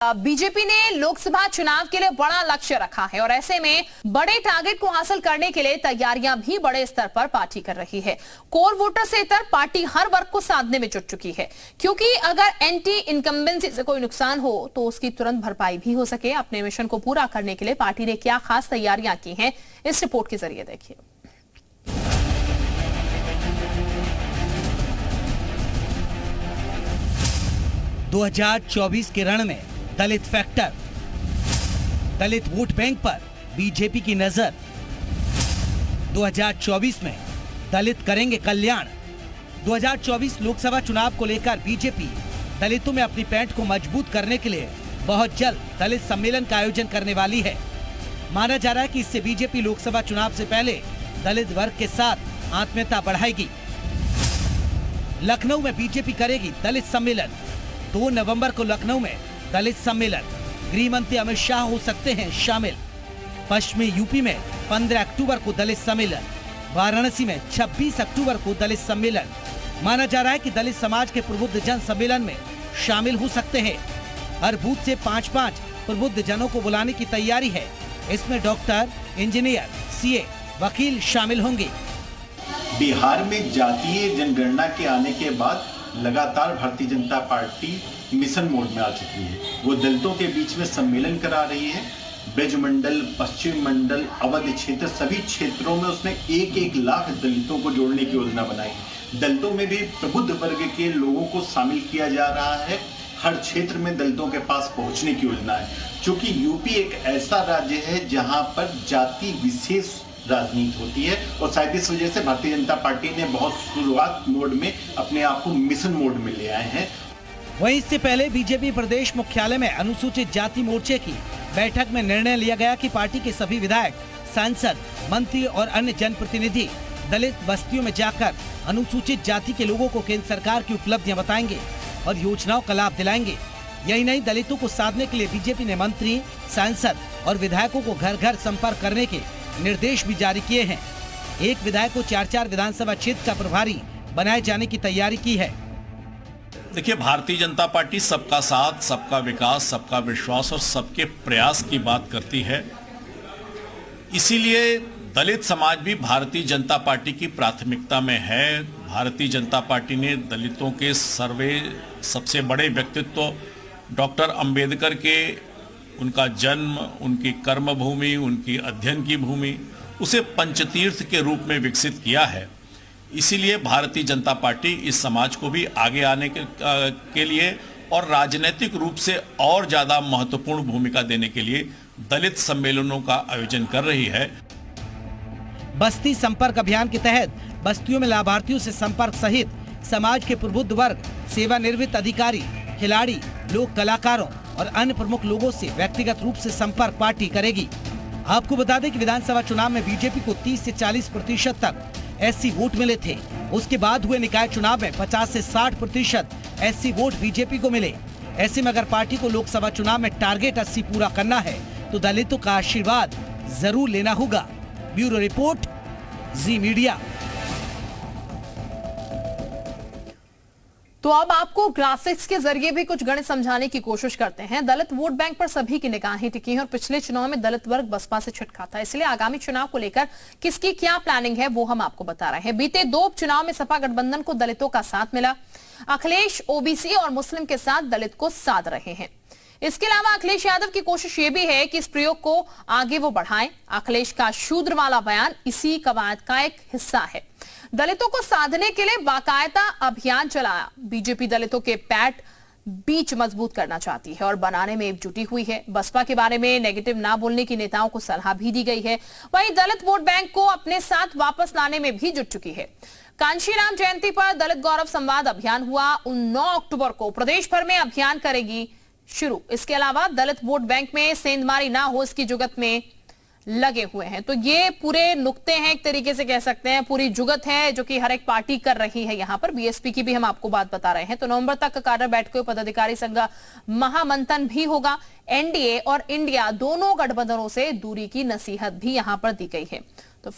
BJP ने लोकसभा चुनाव के लिए बड़ा लक्ष्य रखा है और ऐसे में बड़े टारगेट को हासिल करने के लिए तैयारियां भी बड़े स्तर पर पार्टी कर रही है। कोर वोटर से इतर पार्टी हर वर्ग को साधने में जुट चुकी है, क्योंकि अगर एंटी इनकम्बेंसी से कोई नुकसान हो तो उसकी तुरंत भरपाई भी हो सके। अपने मिशन को पूरा करने के लिए पार्टी ने क्या खास तैयारियां की हैं, इस रिपोर्ट के जरिए देखिए। (2024) के रण में दलित फैक्टर, दलित वोट बैंक पर बीजेपी की नजर। 2024 में दलित करेंगे कल्याण। 2024 लोकसभा चुनाव को लेकर बीजेपी दलितों में अपनी पैठ को मजबूत करने के लिए बहुत जल्द दलित सम्मेलन का आयोजन करने वाली है। माना जा रहा है कि इससे बीजेपी लोकसभा चुनाव से पहले दलित वर्ग के साथ आत्मीयता बढ़ाएगी। लखनऊ में बीजेपी करेगी दलित सम्मेलन। 2 नवंबर को लखनऊ में दलित सम्मेलन। गृह मंत्री अमित शाह हो सकते हैं शामिल। पश्चिमी यूपी में 15 अक्टूबर को दलित सम्मेलन। वाराणसी में 26 अक्टूबर को दलित सम्मेलन। माना जा रहा है कि दलित समाज के प्रबुद्ध जन सम्मेलन में शामिल हो सकते हैं। हर बूथ से 5-5 प्रबुद्ध जनों को बुलाने की तैयारी है। इसमें डॉक्टर, इंजीनियर, सीए, वकील शामिल होंगे। बिहार में जातीय जनगणना के आने के बाद लगातार Bharatiya Janata party mission mode में आ चुकी है। वो दलितों के बीच में सम्मेलन करा रही है। ब्रज मंडल, पश्चिम मंडल, अवध क्षेत्र, सभी क्षेत्रों में उसने 1-1 लाख दलितों को जोड़ने की योजना बनाई। दलितों में भी प्रबुद्ध वर्ग के लोगों को शामिल किया जा रहा है। हर क्षेत्र में दलितों के पास पहुंचने की योजना है। क्योंकि यूपी एक ऐसा राज्य है जहां पर जाति विशेष राजनीति होती है और शायद इस वजह से भारतीय जनता पार्टी ने बहुत शुरुआत मोड में अपने आप को मिशन मोड में ले आए हैं। वहीं इससे पहले बीजेपी प्रदेश मुख्यालय में अनुसूचित जाति मोर्चे की बैठक में निर्णय लिया गया कि पार्टी के सभी विधायक, सांसद, मंत्री और अन्य जनप्रतिनिधि दलित बस्तियों में जाकर अनुसूचित जाति के लोगों को केंद्र सरकार की उपलब्धियां बताएंगे और योजनाओं का लाभ दिलाएंगे। यही नहीं, दलितों को साधने के लिए बीजेपी ने मंत्री, सांसद और विधायकों को घर घर संपर्क करने के निर्देश भी जारी किए हैं। एक विधायक को 4-4 विधानसभा क्षेत्र का प्रभारी बनाए जाने की तैयारी की है। देखिए, भारतीय जनता पार्टी सबका साथ, सबका विकास, सबका विश्वास और सबके प्रयास की बात करती है। इसीलिए दलित समाज भी भारतीय जनता पार्टी की प्राथमिकता में है। भारतीय जनता पार्टी ने दलितों के सबसे बड़े व्यक्तित्व डॉक्टर अंबेडकर के, उनका जन्म, उनकी कर्मभूमि, उनकी अध्ययन की भूमि, उसे पंचतीर्थ के रूप में विकसित किया है। इसीलिए भारतीय जनता पार्टी इस समाज को भी आगे आने के लिए और राजनीतिक रूप से और ज़्यादा महत्वपूर्ण भूमिका देने के लिए दलित सम्मेलनों का आयोजन कर रही है। बस्ती संपर्क अभियान के तहत बस्तियों में लाभार्थियों से संपर्क सहित समाज के प्रबुद्ध वर्ग, सेवानिवृत्त अधिकारी, खिलाड़ी, लोक कलाकारों और अन्य प्रमुख लोगों से व्यक्तिगत रूप से संपर्क पार्टी करेगी। आपको बता दें कि विधानसभा चुनाव में बीजेपी को 30 से 40% तक एससी वोट मिले थे। उसके बाद हुए निकाय चुनाव में 50 से 60% एससी वोट बीजेपी को मिले। ऐसे में अगर पार्टी को लोकसभा चुनाव में टारगेट 80 पूरा करना है तो दलितों का आशीर्वाद जरूर लेना होगा। ब्यूरो रिपोर्ट, जी मीडिया। तो अब आपको ग्राफिक्स के जरिए भी कुछ गणित समझाने की कोशिश करते हैं। दलित वोट बैंक पर सभी की निगाहें टिकी हैं और पिछले चुनाव में दलित वर्ग बसपा से छिटका था, इसलिए आगामी चुनाव को लेकर किसकी क्या प्लानिंग है वो हम आपको बता रहे हैं। बीते 2 उपचुनाव में सपा गठबंधन को दलितों का साथ मिला। अखिलेश ओबीसी और मुस्लिम के साथ दलित को साध रहे हैं। इसके अलावा अखिलेश यादव की कोशिश ये भी है कि इस प्रयोग को आगे वो बढ़ाएं। अखिलेश का शूद्र वाला बयान इसी कवायद का एक हिस्सा है। दलितों को साधने के लिए बाकायदा अभियान चलाया। बीजेपी दलितों के पैठ बीच मजबूत करना चाहती है और बनाने में जुटी हुई है। बसपा के बारे में नेगेटिव ना बोलने की नेताओं को सलाह भी दी गई है। वहीं दलित वोट बैंक को अपने साथ वापस लाने में भी जुट चुकी है। कांशीराम जयंती पर दलित गौरव संवाद अभियान हुआ। 9 अक्टूबर को प्रदेश भर में अभियान करेगी शुरू। इसके अलावा दलित वोट बैंक में सेंधमारी ना हो, इसकी जुगत में लगे हुए हैं। तो ये पूरे नुक्ते हैं, एक तरीके से कह सकते हैं पूरी जुगत है जो कि हर एक पार्टी कर रही है। यहां पर बीएसपी की भी हम आपको बात बता रहे हैं। तो नवंबर तक कार्य बैठकों, पदाधिकारी संघ महामंथन भी होगा। एनडीए और इंडिया दोनों गठबंधनों से दूरी की नसीहत भी यहां पर दी गई है।